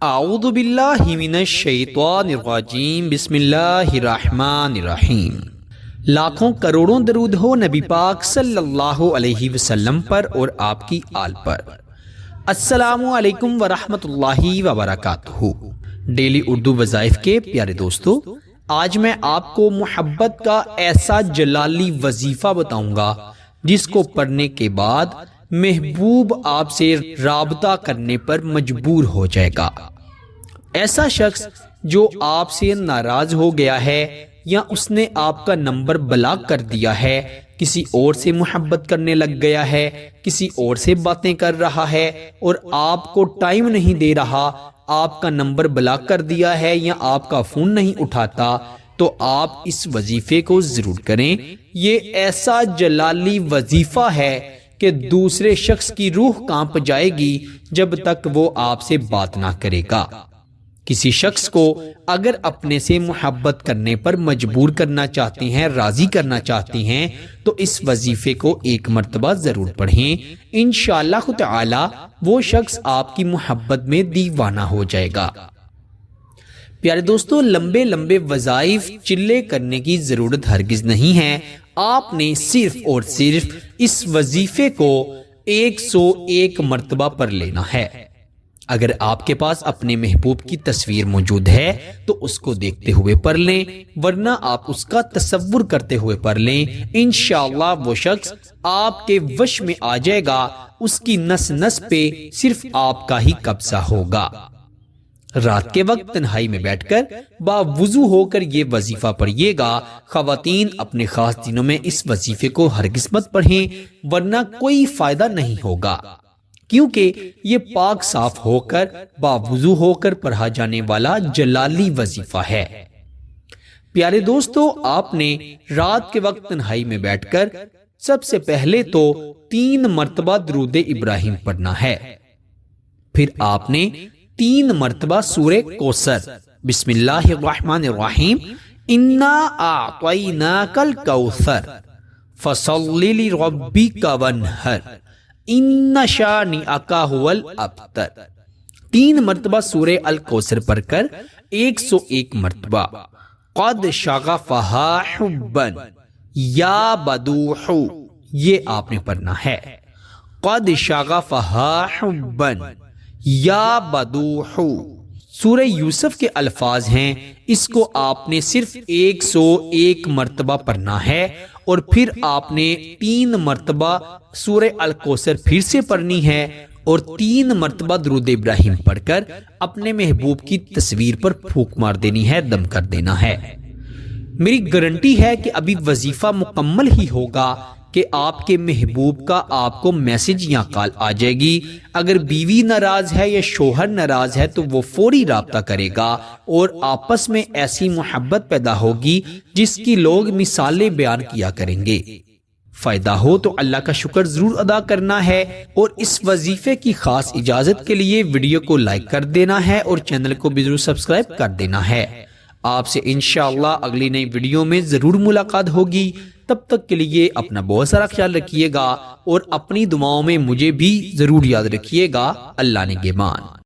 اعوذ باللہ من الشیطان الرجیم بسم اللہ الرحمن الرحیم۔ لاکھوں کروڑوں درود ہو نبی پاک صلی اللہ علیہ وسلم پر اور آپ کی آل پر۔ السلام علیکم ورحمۃ اللہ وبرکاتہ۔ ڈیلی اردو وظائف کے پیارے دوستو، آج میں آپ کو محبت کا ایسا جلالی وظیفہ بتاؤں گا جس کو پڑھنے کے بعد محبوب آپ سے رابطہ کرنے پر مجبور ہو جائے گا۔ ایسا شخص جو آپ سے ناراض ہو گیا ہے یا اس نے آپ کا نمبر بلاک کر دیا ہے، کسی اور سے محبت کرنے لگ گیا ہے، کسی اور سے باتیں کر رہا ہے اور آپ کو ٹائم نہیں دے رہا، آپ کا نمبر بلاک کر دیا ہے یا آپ کا فون نہیں اٹھاتا، تو آپ اس وظیفے کو ضرور کریں۔ یہ ایسا جلالی وظیفہ ہے کہ دوسرے شخص کی روح کانپ جائے گی جب تک وہ آپ سے بات نہ کرے گا۔ کسی شخص کو اگر اپنے سے محبت کرنے پر مجبور کرنا چاہتے ہیں، راضی کرنا چاہتے ہیں، تو اس وظیفے کو ایک مرتبہ ضرور پڑھیں۔ انشاءاللہ تعالی وہ شخص آپ کی محبت میں دیوانہ ہو جائے گا۔ پیارے دوستو، لمبے لمبے وظائف چلے کرنے کی ضرورت ہرگز نہیں ہے۔ آپ نے صرف اور صرف اس وظیفے کو 101 مرتبہ پڑھ لینا ہے۔ اگر آپ کے پاس اپنے محبوب کی تصویر موجود ہے تو اس کو دیکھتے ہوئے پڑھ لیں، ورنہ آپ اس کا تصور کرتے ہوئے پڑھ لیں۔ انشاءاللہ وہ شخص آپ کے وش میں آ جائے گا، اس کی نس نس پہ صرف آپ کا ہی قبضہ ہوگا۔ رات کے وقت تنہائی میں بیٹھ کر باوضو ہو کر یہ وظیفہ پڑھیے گا۔ خواتین اپنے خاص دنوں میں اس وظیفے کو ہرگز مت پڑھیں، ورنہ کوئی فائدہ نہیں ہوگا، کیونکہ یہ پاک صاف ہو کر باوضو ہو کر پڑھا جانے والا جلالی وظیفہ ہے۔ پیارے دوستو، آپ نے رات کے وقت تنہائی میں بیٹھ کر سب سے پہلے تو 3 مرتبہ درود ابراہیم پڑھنا ہے، پھر آپ نے 3 مرتبہ سورہ کوثر بسم اللہ الرحمن الرحیم انا اعطیناک الکوثر فصلی لربک وانحر ان شانئک ھو الابتر، 3 مرتبہ سورہ الکوثر پڑھ کر 101 مرتبہ قد شغفہا حبا یا بدوح، یہ آپ نے پڑھنا ہے۔ قد شغفہا حبا یا بدوح سورہ یوسف کے الفاظ ہیں، اس کو آپ نے صرف 101 مرتبہ پڑھنا ہے، اور پھر آپ نے 3 مرتبہ سورہ الکوثر پھر سے پڑھنی ہے، اور 3 مرتبہ درود ابراہیم پڑھ کر اپنے محبوب کی تصویر پر پھونک مار دینی ہے، دم کر دینا ہے۔ میری گارنٹی ہے کہ ابھی وظیفہ مکمل ہی ہوگا کہ آپ کے محبوب کا آپ کو میسج یا کال آ جائے گی۔ اگر بیوی ناراض ہے یا شوہر ناراض ہے تو وہ فوری رابطہ کرے گا، اور آپس میں ایسی محبت پیدا ہوگی جس کی لوگ مثالیں بیان کیا کریں گے۔ فائدہ ہو تو اللہ کا شکر ضرور ادا کرنا ہے، اور اس وظیفے کی خاص اجازت کے لیے ویڈیو کو لائک کر دینا ہے اور چینل کو بھی ضرور سبسکرائب کر دینا ہے۔ آپ سے انشاءاللہ اگلی نئی ویڈیو میں ضرور ملاقات ہوگی۔ تب تک کے لیے اپنا بہت سارا خیال رکھیے گا، اور اپنی دعاؤں میں مجھے بھی ضرور یاد رکھیے گا۔ اللہ نگہبان۔